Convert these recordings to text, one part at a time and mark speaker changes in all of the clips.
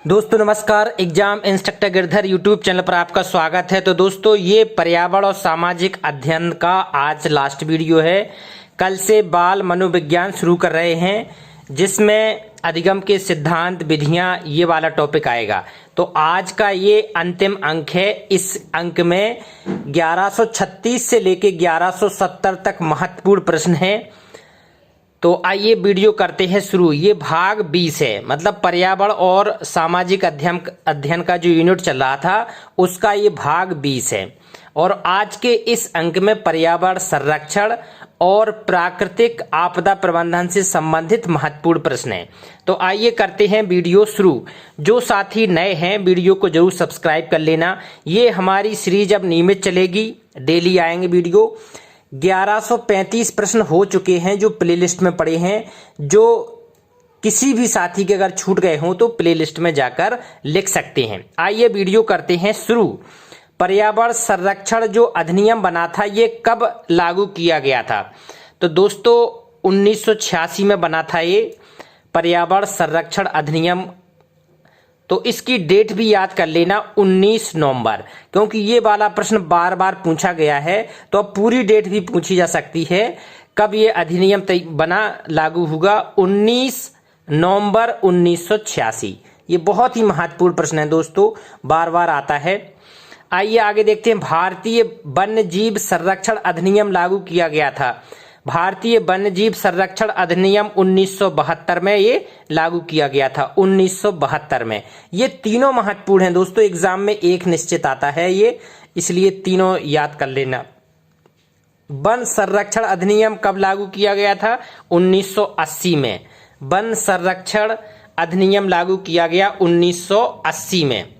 Speaker 1: दोस्तों नमस्कार। Exam instructor Girdhar YouTube channel पर आपका स्वागत है। तो दोस्तों ये पर्यावरण और सामाजिक अध्ययन का आज लास्ट वीडियो है। कल से बाल मनोविज्ञान शुरू कर रहे हैं, जिसमें अधिगम के सिद्धांत, विधियां, ये वाला टॉपिक आएगा। तो आज का ये अंतिम अंक है। इस अंक में 1136 से लेके 1170 तक महत्वपूर्ण प्रश्न है। तो आइए वीडियो करते हैं शुरू। ये भाग 20 है, मतलब पर्यावरण और सामाजिक अध्ययन का जो यूनिट चल रहा था उसका ये भाग 20 है। और आज के इस अंक में पर्यावरण संरक्षण और प्राकृतिक आपदा प्रबंधन से संबंधित महत्वपूर्ण प्रश्न है। तो आइए करते हैं वीडियो शुरू। जो साथी नए हैं वीडियो को जरूर सब्सक्राइब कर लेना। ये हमारी सीरीज अब नियमित चलेगी, डेली आएंगे वीडियो। 1135 प्रश्न हो चुके हैं जो प्लेलिस्ट में पड़े हैं। जो किसी भी साथी के अगर छूट गए हों तो प्लेलिस्ट में जाकर लिख सकते हैं। आइए वीडियो करते हैं शुरू। पर्यावरण संरक्षण जो अधिनियम बना था ये कब लागू किया गया था? तो दोस्तों 1986 में बना था ये पर्यावरण संरक्षण अधिनियम। तो इसकी डेट भी याद कर लेना, 19 नवंबर, क्योंकि ये वाला प्रश्न बार बार पूछा गया है। तो अब पूरी डेट भी पूछी जा सकती है कब ये अधिनियम बना, लागू होगा। 19 नवंबर 1986। ये बहुत ही महत्वपूर्ण प्रश्न है दोस्तों, बार बार आता है। आइए आगे देखते हैं। भारतीय वन्य जीव संरक्षण अधिनियम लागू किया गया था। भारतीय वन्य जीव संरक्षण अधिनियम 1972 में ये लागू किया गया था। 1972 में। ये तीनों महत्वपूर्ण हैं दोस्तों, एग्जाम में एक निश्चित आता है ये, इसलिए तीनों याद कर लेना। वन संरक्षण अधिनियम कब लागू किया गया था? 1980 में। वन संरक्षण अधिनियम लागू किया गया 1980 में।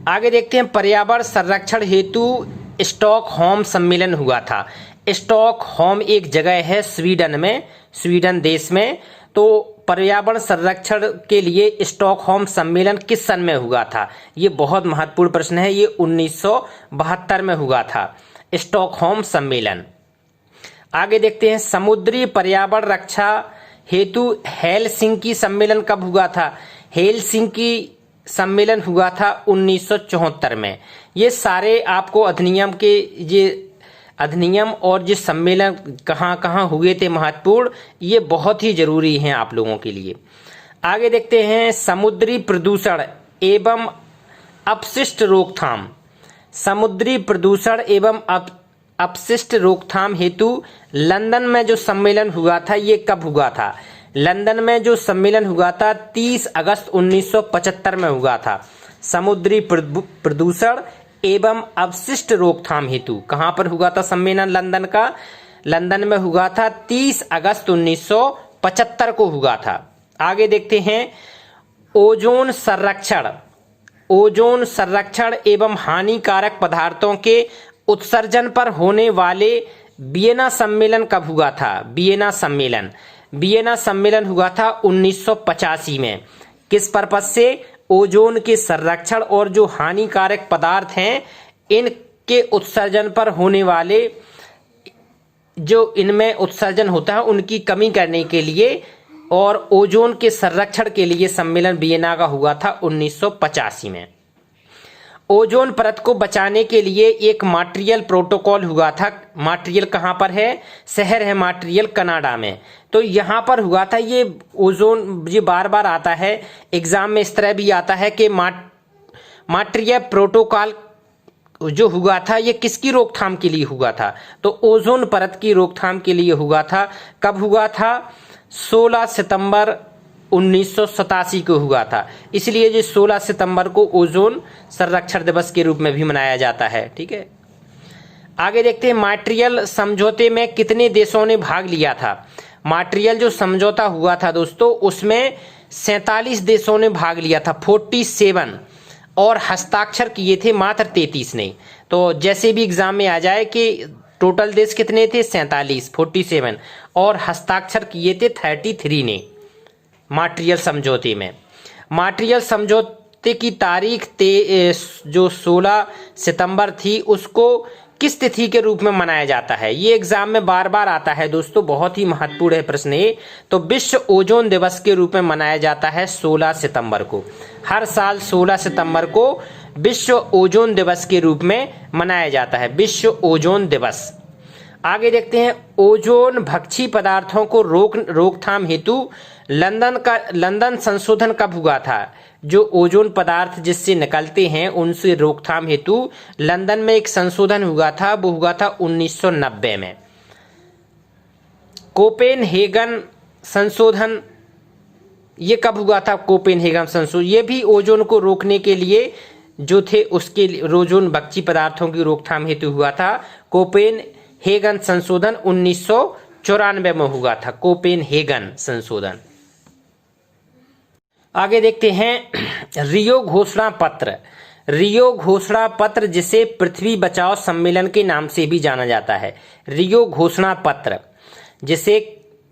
Speaker 1: आगे देखते हैं। पर्यावरण संरक्षण हेतु स्टॉकहोम सम्मेलन हुआ था। स्टॉकहोम एक जगह है स्वीडन में, स्वीडन देश में। तो पर्यावरण संरक्षण के लिए स्टॉकहोम सम्मेलन किस सन में हुआ था? ये बहुत महत्वपूर्ण प्रश्न है। ये 1972 में हुआ था स्टॉकहोम सम्मेलन। आगे देखते हैं। समुद्री पर्यावरण रक्षा हेतु हेलसिंकी सम्मेलन कब हुआ था? हेलसिंकी सम्मेलन हुआ था 1974 में। ये सारे आपको अधिनियम के ये अधिनियम और जो सम्मेलन कहाँ कहाँ हुए थे महत्वपूर्ण, ये बहुत ही जरूरी हैं आप लोगों के लिए। आगे देखते हैं। समुद्री प्रदूषण एवं अपशिष्ट रोकथाम। समुद्री प्रदूषण एवं अपशिष्ट रोकथाम हेतु लंदन में जो सम्मेलन हुआ था ये कब हुआ था? लंदन में जो सम्मेलन हुआ था 30 अगस्त 1975 में हुआ था। समुद्री प्रदूषण एवं अपशिष्ट रोकथाम हेतु कहां पर हुआ था सम्मेलन? लंदन का। लंदन में हुआ था 30 अगस्त 1975 को हुआ था। आगे देखते हैं। ओजोन संरक्षण। ओजोन संरक्षण एवं हानिकारक पदार्थों के उत्सर्जन पर होने वाले वियना सम्मेलन कब हुआ था? वियना सम्मेलन। वियना सम्मेलन हुआ था 1985 में। किस पर्पज से? ओजोन के संरक्षण और जो हानिकारक पदार्थ हैं इनके उत्सर्जन पर होने वाले, जो इनमें उत्सर्जन होता है उनकी कमी करने के लिए और ओजोन के संरक्षण के लिए सम्मेलन वियना का हुआ था 1985 में। ओजोन परत को बचाने के लिए एक मॉन्ट्रियल प्रोटोकॉल हुआ था। मॉन्ट्रियल कहाँ पर है? शहर है मॉन्ट्रियल, कनाडा में। तो यहाँ पर हुआ था ये ओजोन। ये बार बार आता है एग्जाम में, इस तरह भी आता है कि मॉन्ट्रियल प्रोटोकॉल जो हुआ था ये किसकी रोकथाम के लिए हुआ था? तो ओजोन परत की रोकथाम के लिए हुआ था। कब हुआ था? 16 सितंबर 1987 को हुआ था। इसलिए जो 16 सितंबर को ओजोन संरक्षण दिवस के रूप में भी मनाया जाता है। ठीक है। आगे देखते हैं। मॉन्ट्रियल समझौते में कितने देशों ने भाग लिया था? मॉन्ट्रियल जो समझौता हुआ था दोस्तों उसमें 47 देशों ने भाग लिया था, 47, और हस्ताक्षर किए थे मात्र 33 ने। तो जैसे भी एग्जाम में आ जाए कि टोटल देश कितने थे? 47, 47, और हस्ताक्षर किए थे 33 ने मॉन्ट्रियल समझौते में। मॉन्ट्रियल समझौते की तारीख जो 16 सितंबर थी उसको किस तिथि के रूप में मनाया जाता है? ये एग्जाम में बार बार आता है दोस्तों, बहुत ही महत्वपूर्ण है प्रश्न ये। तो विश्व ओजोन दिवस के रूप में मनाया जाता है 16 सितंबर को। हर साल 16 सितंबर को विश्व ओजोन दिवस के रूप में मनाया जाता है, विश्व ओजोन दिवस। आगे देखते हैं, ओजोन भक्षी पदार्थों को रोकथाम हेतु लंदन संशोधन कब हुआ था? जो ओजोन पदार्थ जिससे निकलते हैं उनसे रोकथाम हेतु लंदन में एक संशोधन हुआ था, वो हुआ था 1990 में। कोपेनहेगन संशोधन ये कब हुआ था? कोपेनहेगन संशोधन ये भी ओजोन को रोकने के लिए जो थे उसके ओजोन भक्षी पदार्थों की रोकथाम हेतु हुआ था। कोपेनहेगन संशोधन 1994 में हुआ था, कोपेनहेगन संशोधन। आगे देखते हैं, रियो घोषणा पत्र। रियो घोषणा पत्र जिसे पृथ्वी बचाओ सम्मेलन के नाम से भी जाना जाता है। रियो घोषणा पत्र जिसे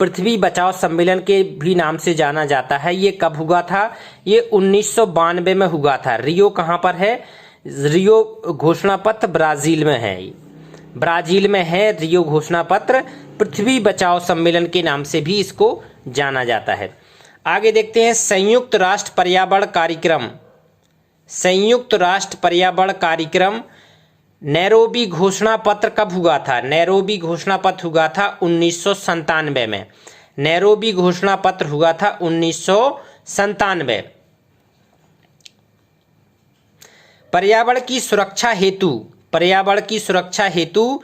Speaker 1: पृथ्वी बचाओ सम्मेलन के भी नाम से जाना जाता है, ये कब हुआ था? ये 1992 में हुआ था। रियो कहाँ पर है? रियो घोषणा पत्र ब्राजील में है, ब्राजील में है रियो घोषणा पत्र। पृथ्वी बचाओ सम्मेलन के नाम से भी इसको जाना जाता है। आगे देखते हैं, संयुक्त राष्ट्र पर्यावरण कार्यक्रम। संयुक्त राष्ट्र पर्यावरण कार्यक्रम नैरोबी घोषणा पत्र कब हुआ था? नैरोबी घोषणा पत्र हुआ था 1997 में। नैरोबी घोषणा पत्र हुआ था 1997। पर्यावरण की सुरक्षा हेतु, पर्यावरण की सुरक्षा हेतु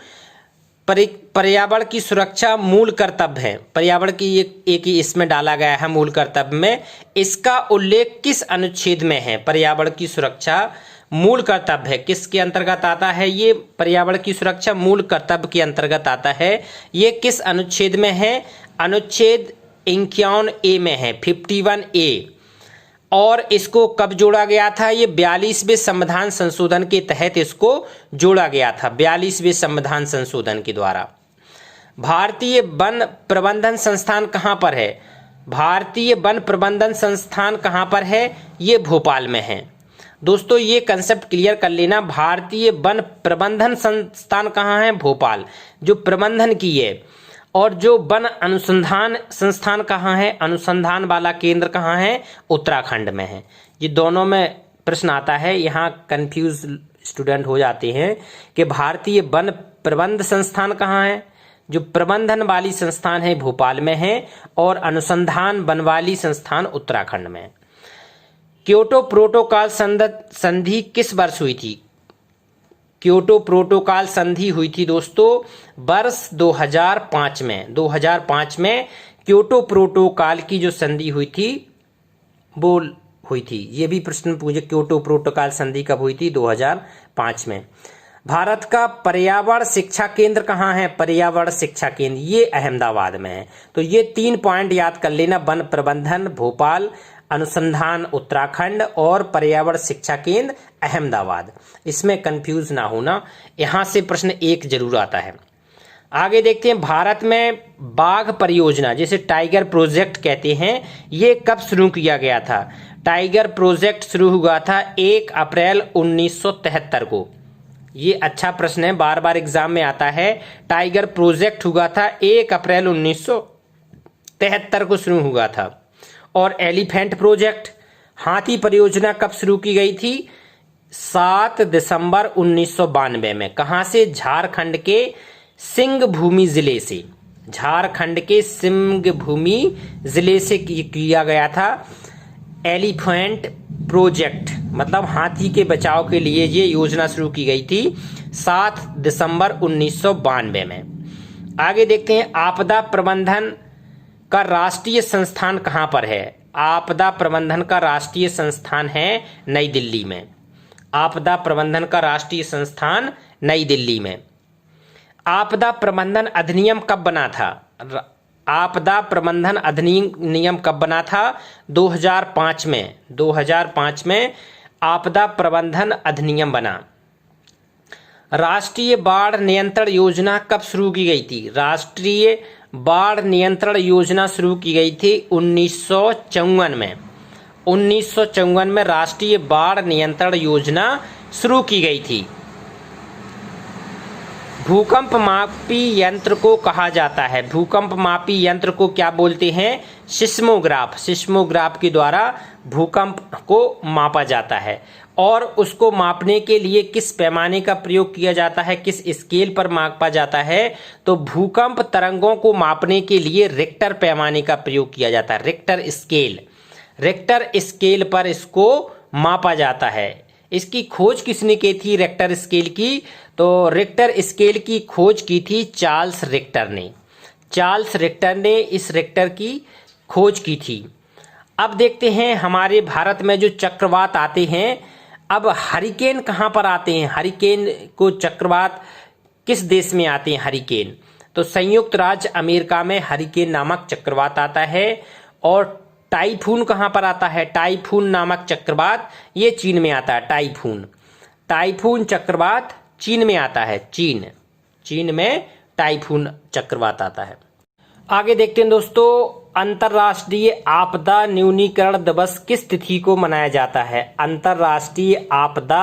Speaker 1: पर्यावरण की सुरक्षा मूल कर्तव्य है। पर्यावरण की एक ही इसमें डाला गया है मूल कर्तव्य में। इसका उल्लेख किस अनुच्छेद में है? पर्यावरण की सुरक्षा मूल कर्तव्य है, किसके अंतर्गत आता है? ये पर्यावरण की सुरक्षा मूल कर्तव्य के अंतर्गत आता है। ये किस अनुच्छेद में है? अनुच्छेद 51A में है, 51A। और इसको कब जोड़ा गया था? ये 42वें संविधान संशोधन के तहत इसको जोड़ा गया था, 42वें संविधान संशोधन के द्वारा। भारतीय वन प्रबंधन संस्थान कहाँ पर है? भारतीय वन प्रबंधन संस्थान कहाँ पर है? ये भोपाल में है। दोस्तों ये कंसेप्ट क्लियर कर लेना, भारतीय वन प्रबंधन संस्थान कहाँ है? भोपाल, जो प्रबंधन की है। और जो वन अनुसंधान संस्थान कहाँ है? अनुसंधान वाला केंद्र कहाँ है? उत्तराखंड में है। ये दोनों में प्रश्न आता है, यहाँ कंफ्यूज स्टूडेंट हो जाते हैं कि भारतीय वन प्रबंध संस्थान कहाँ है? जो प्रबंधन वाली संस्थान है भोपाल में है, और अनुसंधान वन वाली संस्थान उत्तराखंड में है। क्योटो प्रोटोकॉल संधि किस वर्ष हुई थी? क्योटो प्रोटोकॉल संधि हुई थी दोस्तों वर्ष 2005 में। 2005 में क्योटो प्रोटोकॉल की जो संधि हुई थी वो हुई थी। ये भी प्रश्न पूछे, क्योटो प्रोटोकॉल संधि कब हुई थी? 2005 में। भारत का पर्यावरण शिक्षा केंद्र कहाँ है? पर्यावरण शिक्षा केंद्र ये अहमदाबाद में है। तो ये 3 पॉइंट याद कर लेना, वन प्रबंधन भोपाल, अनुसंधान उत्तराखंड और पर्यावरण शिक्षा केंद्र अहमदाबाद। इसमें कंफ्यूज ना होना, यहां से प्रश्न 1 जरूर आता है। आगे देखते हैं, भारत में बाघ परियोजना जिसे टाइगर प्रोजेक्ट कहते हैं, ये कब शुरू किया गया था? टाइगर प्रोजेक्ट शुरू हुआ था 1 अप्रैल 1973 को। ये अच्छा प्रश्न है, बार बार एग्जाम में आता है। टाइगर प्रोजेक्ट हुआ था 1 अप्रैल 1973 को शुरू हुआ था। और एलिफेंट प्रोजेक्ट, हाथी परियोजना कब शुरू की गई थी? 7 दिसंबर 1992 में। कहां से? झारखंड के सिंहभूमि जिले से। झारखंड के सिंहभूमि जिले से किया गया था एलिफेंट प्रोजेक्ट, मतलब हाथी के बचाव के लिए ये योजना शुरू की गई थी 7 दिसंबर 1992 में। आगे देखते हैं, आपदा प्रबंधन का राष्ट्रीय संस्थान कहाँ पर है? आपदा प्रबंधन का राष्ट्रीय संस्थान है नई दिल्ली में। आपदा प्रबंधन का राष्ट्रीय संस्थान नई दिल्ली में। आपदा प्रबंधन अधिनियम कब बना था? आपदा प्रबंधन अधिनियम कब बना था? 2005 में। 2005 में आपदा प्रबंधन अधिनियम बना। राष्ट्रीय बाढ़ नियंत्रण योजना कब शुरू की गई थी? राष्ट्रीय बाढ़ नियंत्रण योजना शुरू की गई थी 1954 में। 1954 में राष्ट्रीय बाढ़ नियंत्रण योजना शुरू की गई थी। भूकंप मापी यंत्र को कहा जाता है? भूकंप मापी यंत्र को क्या बोलते हैं? सिस्मोग्राफ। सिस्मोग्राफ के द्वारा भूकंप को मापा जाता है। और उसको मापने के लिए किस पैमाने का प्रयोग किया जाता है, किस स्केल पर मापा जाता है? तो भूकंप तरंगों को मापने के लिए रिक्टर पैमाने का प्रयोग किया जाता है। रिक्टर स्केल, रिक्टर स्केल पर इसको मापा जाता है। इसकी खोज किसने की थी रिक्टर स्केल की? तो रिक्टर स्केल की खोज की थी चार्ल्स रिक्टर ने। चार्ल्स रिक्टर ने इस रिक्टर की खोज की थी। अब देखते हैं हमारे भारत में जो चक्रवात आते हैं, अब हरिकेन कहाँ पर आते हैं? हरिकेन को चक्रवात किस देश में आते हैं? हरिकेन तो संयुक्त राज्य अमेरिका में हरिकेन नामक चक्रवात आता है। और टाइफून कहाँ पर आता है? टाइफून नामक चक्रवात ये चीन में आता है। टाइफून, टाइफून चक्रवात चीन में आता है। चीन में टाइफून चक्रवात आता है। आगे देखते हैं दोस्तों, अंतर्राष्ट्रीय आपदा न्यूनीकरण दिवस किस तिथि को मनाया जाता है? अंतर्राष्ट्रीय आपदा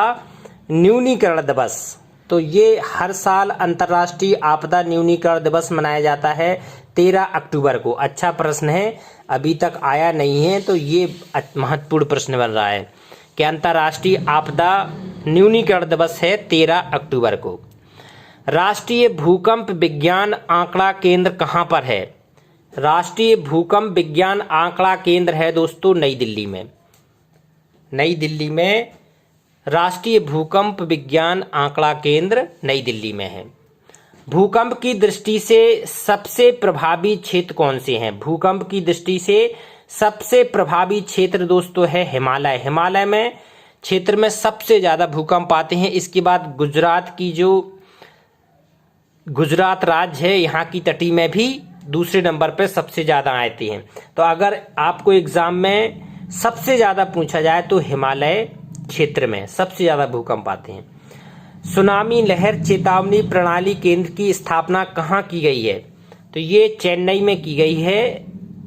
Speaker 1: न्यूनीकरण दिवस, तो ये हर साल अंतर्राष्ट्रीय आपदा न्यूनीकरण दिवस मनाया जाता है 13 अक्टूबर को। अच्छा प्रश्न है, अभी तक आया नहीं है तो ये महत्वपूर्ण प्रश्न बन रहा है कि अंतर्राष्ट्रीय आपदा न्यूनीकरण दिवस है 13 अक्टूबर को। राष्ट्रीय भूकंप विज्ञान आंकड़ा केंद्र कहाँ पर है? राष्ट्रीय भूकंप विज्ञान आंकड़ा केंद्र है दोस्तों नई दिल्ली में। नई दिल्ली में राष्ट्रीय भूकंप विज्ञान आंकड़ा केंद्र नई दिल्ली में है। भूकंप की दृष्टि से सबसे प्रभावी क्षेत्र कौन से हैं? भूकंप की दृष्टि से सबसे प्रभावी क्षेत्र दोस्तों है हिमालय। हिमालय में क्षेत्र में सबसे ज्यादा भूकंप आते हैं। इसके बाद गुजरात की जो गुजरात राज्य है, यहाँ की तटी में भी दूसरे नंबर पर सबसे ज्यादा आते हैं। तो अगर आपको एग्जाम में सबसे ज्यादा पूछा जाए तो हिमालय क्षेत्र में सबसे ज्यादा भूकंप आते हैं। सुनामी लहर चेतावनी प्रणाली केंद्र की स्थापना कहाँ की गई है? तो ये चेन्नई में की गई है।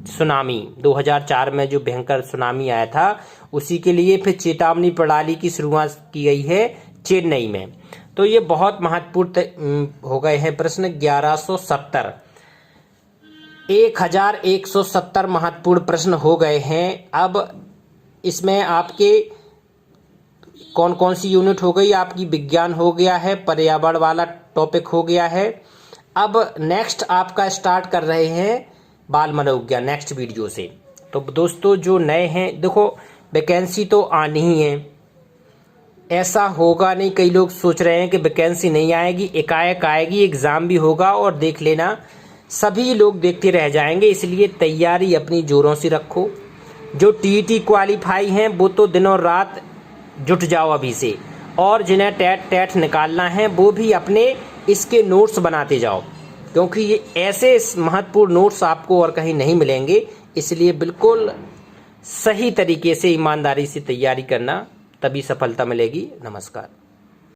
Speaker 1: सुनामी 2004 में जो भयंकर सुनामी आया था उसी के लिए फिर चेतावनी प्रणाली की शुरुआत की गई है चेन्नई में। तो ये बहुत महत्वपूर्ण हो गए हैं प्रश्न। 1170 1170 महत्वपूर्ण प्रश्न हो गए हैं। अब इसमें आपके कौन कौन सी यूनिट हो गई? आपकी विज्ञान हो गया है, पर्यावरण वाला टॉपिक हो गया है। अब नेक्स्ट आपका स्टार्ट कर रहे हैं बाल मनोविज्ञान नेक्स्ट वीडियो से। तो दोस्तों जो नए हैं, देखो वैकेंसी तो आनी ही है, ऐसा होगा नहीं। कई लोग सोच रहे हैं कि वैकेंसी नहीं आएगी, एकाएक आएगी, एग्जाम भी होगा और देख लेना सभी लोग देखते रह जाएंगे। इसलिए तैयारी अपनी जोरों से रखो। जो टीईटी क्वालिफाई हैं वो तो दिनों रात जुट जाओ अभी से, और जिन्हें टेट निकालना है वो भी अपने इसके नोट्स बनाते जाओ, क्योंकि ये ऐसे महत्वपूर्ण नोट्स आपको और कहीं नहीं मिलेंगे। इसलिए बिल्कुल सही तरीके से ईमानदारी से तैयारी करना, तभी सफलता मिलेगी। नमस्कार।